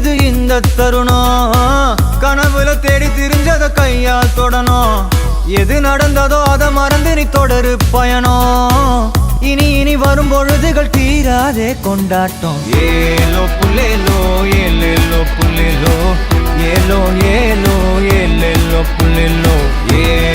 இது இந்த தருணம். கனவுல தேடி திரிஞ்சத கையால் தொடணும். எது நடந்ததோ அதை மறந்து நீ தொடரு பயணம். இனி இனி வரும் பொழுதுகள் தீராதே கொண்டாட்டம். ஏலோ புல்லேலோ ஏலேலோ புல்லேலோ ஏலோ ஏலோ ஏலேலோ புல்லேலோ ஏ